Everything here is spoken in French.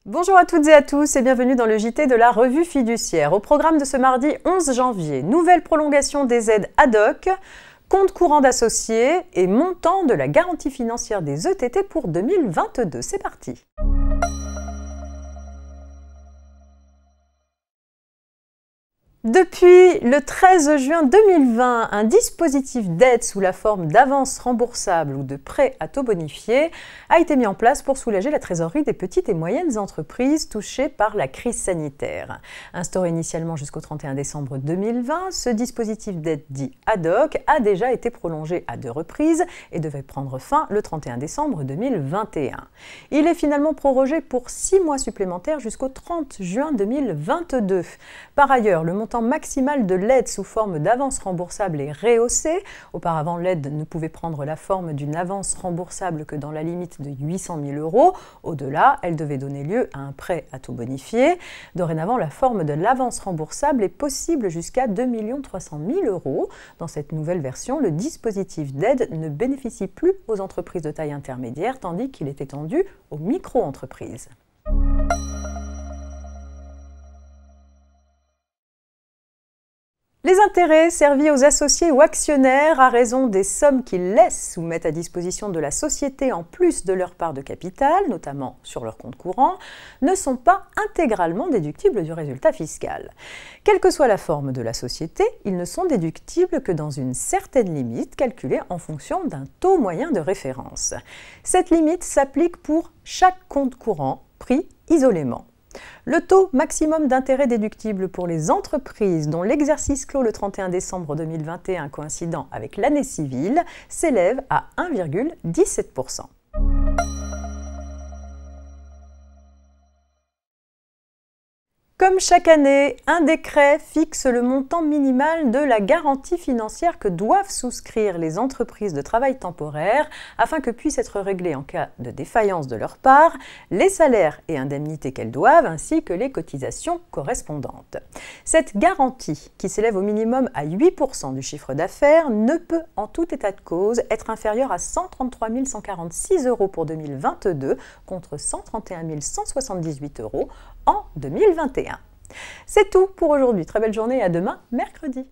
Bonjour à toutes et à tous et bienvenue dans le JT de la revue fiduciaire. Au programme de ce mardi 11 janvier, nouvelle prolongation des aides ad hoc, compte courant d'associés et montant de la garantie financière des ETT pour 2022. C'est parti! Depuis le 13 juin 2020, un dispositif d'aide sous la forme d'avances remboursables ou de prêts à taux bonifiés a été mis en place pour soulager la trésorerie des petites et moyennes entreprises touchées par la crise sanitaire. Instauré initialement jusqu'au 31 décembre 2020, ce dispositif d'aide dit ad hoc a déjà été prolongé à 2 reprises et devait prendre fin le 31 décembre 2021. Il est finalement prorogé pour 6 mois supplémentaires jusqu'au 30 juin 2022. Par ailleurs, le montant maximal de l'aide sous forme d'avance remboursable est rehaussé. Auparavant, l'aide ne pouvait prendre la forme d'une avance remboursable que dans la limite de 800 000 €. Au-delà, elle devait donner lieu à un prêt à taux bonifié. Dorénavant, la forme de l'avance remboursable est possible jusqu'à 2 300 000 €. Dans cette nouvelle version, le dispositif d'aide ne bénéficie plus aux entreprises de taille intermédiaire, tandis qu'il est étendu aux micro-entreprises. Les intérêts servis aux associés ou actionnaires à raison des sommes qu'ils laissent ou mettent à disposition de la société en plus de leur part de capital, notamment sur leur compte courant, ne sont pas intégralement déductibles du résultat fiscal. Quelle que soit la forme de la société, ils ne sont déductibles que dans une certaine limite calculée en fonction d'un taux moyen de référence. Cette limite s'applique pour chaque compte courant pris isolément. Le taux maximum d'intérêt déductible pour les entreprises dont l'exercice clôt le 31 décembre 2021 coïncidant avec l'année civile s'élève à 1,17 %. Comme chaque année, un décret fixe le montant minimal de la garantie financière que doivent souscrire les entreprises de travail temporaire afin que puissent être réglés en cas de défaillance de leur part les salaires et indemnités qu'elles doivent ainsi que les cotisations correspondantes. Cette garantie, qui s'élève au minimum à 8 % du chiffre d'affaires, ne peut en tout état de cause être inférieure à 133 146 € pour 2022 contre 131 178 € en 2021. C'est tout pour aujourd'hui. Très belle journée et à demain, mercredi.